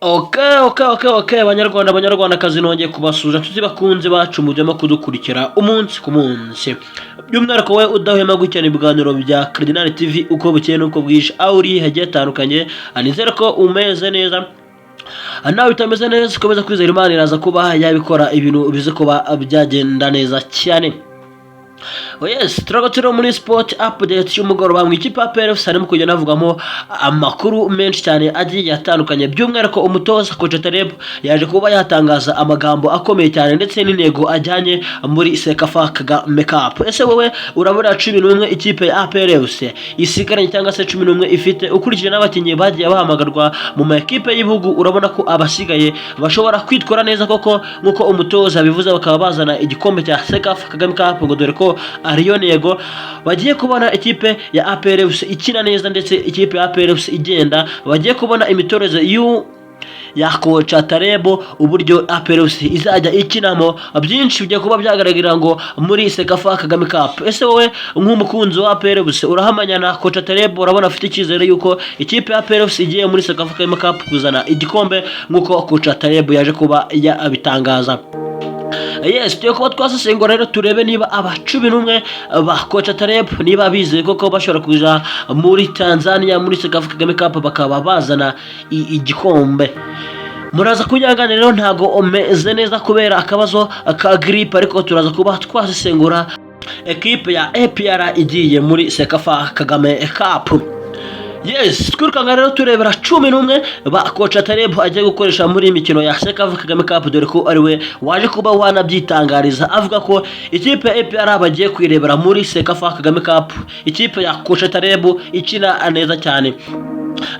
Okay, banyarwandakazi nongeye kubasuza tuzi bakunze bacu mujyamo kudukurikira umunsi ku munsi. By'umwihariko we udahwema gukurikirana ibiganiro bya Cardinal TV uko bukeye nuko bwije aho uri hagiye hatandukanye. Anizere ko umeze neza. Nawe utameze neza ukomeza kwizera Imana iraza kuba yabikora ibintu bize kuba byagenda neza cyane. Yes, turagotero muri sport update y'umugoroba mu ikipe ya PRFC harimo kujya navugamo amakuru menshi cyane agiye yatandukanye. By'umwihariko umutoza Coach Taleb yaje kuba yatangaza amagambo akomeye cyane ndetse n'intego ajyanye muri Sekafa Kagame Cup. Ese wowe urabura 11 ikipe ya PRFC isigaranye cyangwa se 11 ifite ukurikije n'abakinnyi bagiye bahamagarwa mu makipe y'ibihugu, urabona ko abasigaye bashobora kwitwara neza koko nkuko umutoza bivuze bakaba bazana igikombe cya Sekafa Kagame Cup, ngo dore ko ariyo ntego bagiye kubona ikipe ya APRFC ikina neza ndetse ikipe ya APRFC igenda, bagiye kubona imitoreze ya Coach Taleb uburyo APRFC izajya ikinamo byinshi bigiye kuba byagaragira ngo muri Sekafa Kagame Cup. Ese wowe nk'umukunzi wa APRFC urahamanya na Coach Taleb, urabona afite icyizere yuko ikipe ya APRFC igiye muri Sekafa Kagame Cup kuzana igikombe nkuko Coach Taleb yaje kuba yabitangaza? Yes, tuyo kuba twasesengura rero turebe niba aba 11 ba Coach Taleb niba bize koko bashobora kuja muri Tanzania muri Sekafa Kagame Cup bakaba bazana igikombe. Muraza kunyangana rero ntago omeze neza kubera akabazo ka gripe, ariko turaza kuba twasesengura equipe ya APR igiye muri Sekafa Kagame Cup. Yes, twirukanga rero turebera 11 ba Coach Taleb agiye gukoresha muri imikino ya Sekafa Kagame Cup, dore ko ariwe waje kuba wanabyitangariza avuga ko ikipe ya APR bagiye kwirebera muri Sekafa Kagame Cup ikipe ya Coach Taleb ikina neza cyane.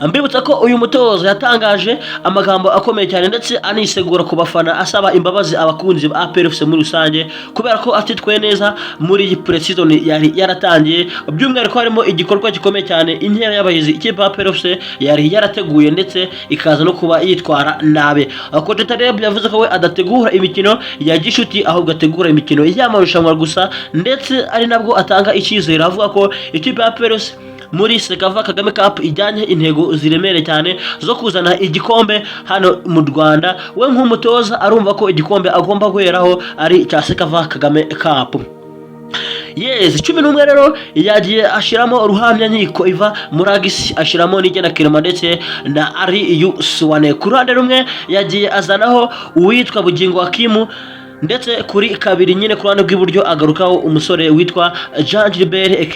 Mbibutsa ko uyu mutoza yatangaje amagambo akomeye cyane ndetse anisegura ku bafana asaba imbabazi abakunzi ba APRFC muri rusange kubera ko atitwaye neza muri pre-season yari yaratangiye. By'umwihariko harimo igikorwa gikomeye cyane inkera y'abahizi ikipe ya APRFC yari yarateguye ndetse ikaza no kuba yitwara nabe. Coach Taleb yavuze ko we adategura imikino ya gishuti ahubwo ategura imikino y'amarushanwa gusa, ndetse ari nabwo atanga icyizere avuga ko ikipe ya APRFC muri Sekafa Kagame Cup ijyanye intego ziremere cyane zo kuzana igikombe hano mu Rwanda. We nk'umutoza arumva ko igikombe agomba guheraho ari cya Sekafa Kagame Cup. Yes, 11 rero yagiye ashiramo Ruhamya Nkiko Iva Muragisi, ashiramo Nigena Kirema ndetse na Ari Yuswane. Ku ruhande rumwe yagiye azanaho uwitwa Bugingo Hakimu, ndetse kuri kabiri nyine ku ruhande rw'iburyo agarukaho umusore witwa Jean Gilbert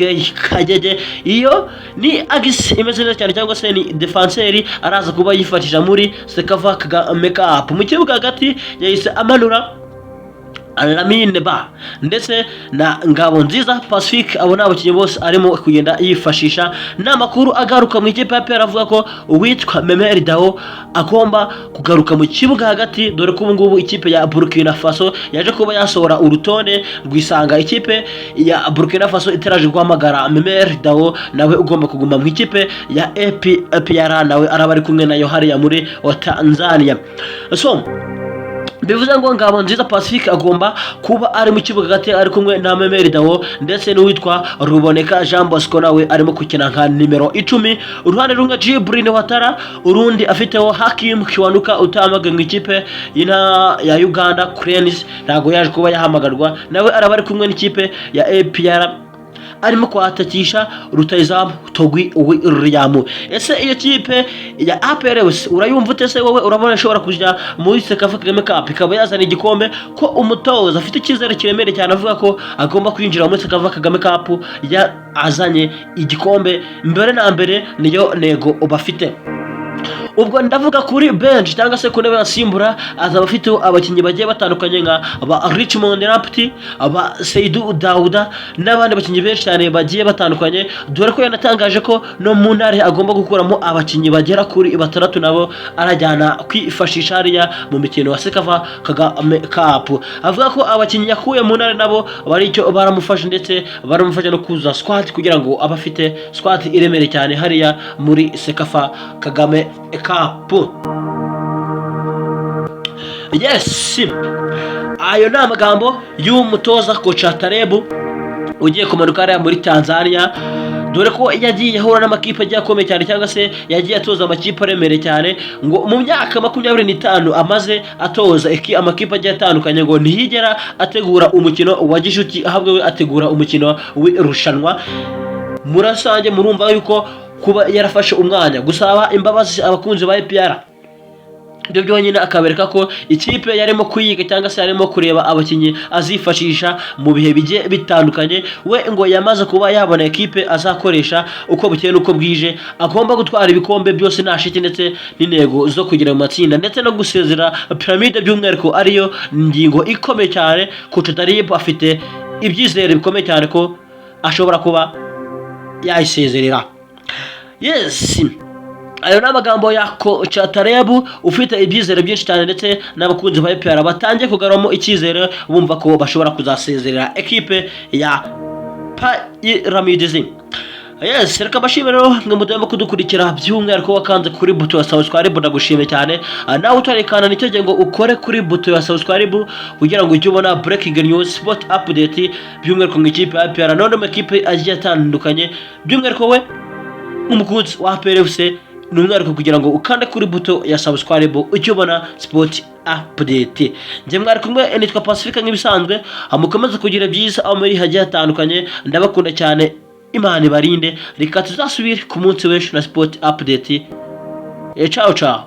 Kagege. Iyo ni agisi imeze neza cyane cyangwa se ni defenseur araza kuba yifatisha muri Sekafa Kagame Cup. Mu kibuga hagati yahise amanura Lamine Ba ndetse na Ngabonziza Pacifique, abo n'abakinnyi bose arimo kugenda yifashisha. N'amakuru agaruka mu ikipe ya PRFC avuga ko uwitwa Memeri Dao agomba kugaruka mu kibuga hagati, dore ko ubungubu ikipe ya Burkina Faso yaje kuba yasohora urutonde rwisanga ikipe ya Burkina Faso iteraje guhamagara Memeri Dao nawe ugomba kuguma mu ikipe ya APR, nawe araba ari kumwe nayo hariya muri Tanzania. So bivuze ngo Ngabonziza Pacifique agomba kuba ari mu kibuga hagati ari kumwe na Memeri Dao ndetse n'uwitwa Ruboneka Jean Bosco nawe arimo gukina nka nimero 10. Uruhande rumwe Jibril Watara, urundi afiteho Hakim Kiwanuka utamage mu ikipe ya Uganda Cranes, ntago yaje kuba yahamagarwa, nawe araba ari kumwe n'ikipe ya APR arimo kwatakisha rutayizamu Togwi William. Ese iyo kipe ya APRFC urayumva utese wowe? Urabona ishobora kujya muri Sekafa Kagame Cup ikaba yazana igikombe, ko umutoza afite icyizere kiremere cyane avuga ko agomba kwinjira muri Sekafa Kagame Cup ya azanye igikombe mbere na mbere, niyo nego bafite. Ubwo ndavuga kuri bench cyangwa se ku ntebe yasimbura azaba afite abakinnyi bagiye batandukanye nka aba Richmond Rapti, aba Seydou Dauda n'abandi bakinnyi benshi cyane bagiye batandukanye, dore ko yanatangaje ko no mu ntare agomba gukuramo abakinnyi bagera kuri 6 nabo arajyana kwifashisha hariya mu mikino wa Sekafa Kagame Cup. Avuga ko abakinnyi yakuye mu ntare nabo bari icyo baramufasha, ndetse baramufasha no kuza squad kugira ngo abafite squad iremere cyane hariya muri Sekafa Kagame Cup. Yes, ayo ni amagambo y'umutoza Coach Taleb ugiye kumanuka hariya muri Tanzania. dore ko yagiye ahura n'amakipe agiye akomeye cyane cyangwa se yagiye atoza amakipe aremereye cyane, ngo mu myaka 25 amaze atoza amakipe agiye atandukanye ngo ntiyigera ategura umukino wa gishuti, ahubwo we ategura umukino w'irushanwa. Murasange murumva yuko kuba yarafashe umwanya gusaba imbabazi abakunzi ba APR, ibyo byonyine akabereka ko ikipe yarimo kuyiga cyangwa se yarimo kureba abakinnyi azifashisha mu bihe bigiye bitandukanye. We ngo yamaze kuba yabona ekipe azakoresha uko bukeye n'uko bwije, agomba gutwara ibikombe byose nta shiti ndetse n'intego zo kugira mu matsinda ndetse no gusezera piramide, by'umwihariko ariyo ngingo ikomeye cyane. Coach Talib afite ibyizere bikomeye cyane ko ashobora kuba yayisezerera. Yes, ayo n'amagambo ya Coach Talib ufite ibyizere byinshi cyane ndetse n'abakunzi ba APR batangiye kugaramo icyizere, bumva ko bashobora kuzasezerera ekipe ya Pyramids. Yes, reka bashimire rero mwe mudemo kudukurikira, by'umwihariko wakanze kuri buto ya subscribe, ndagushimiye cyane. Nawe utarekana nicyo ngo ukore kuri buto ya subscribe kugira ngo ujye ubona breaking news, sport update, by'umwihariko nk'ikipe ya APR none mu ekipe agiye atandukanye, by'umwihariko we umukunzi wa APR FC n'umwihariko kugira ngo ukande kuri buto ya subscribe ujye ubona sport update. Njye mwari kumwe nitwa Pacifique nk'ibisanzwe, mukomeze kugira byiza aho muri hagiye hatandukanye, ndabakunda cyane, Imana ibarinde, reka tuzasubire ku munsi w'ejo na sport update. Ciao ciao.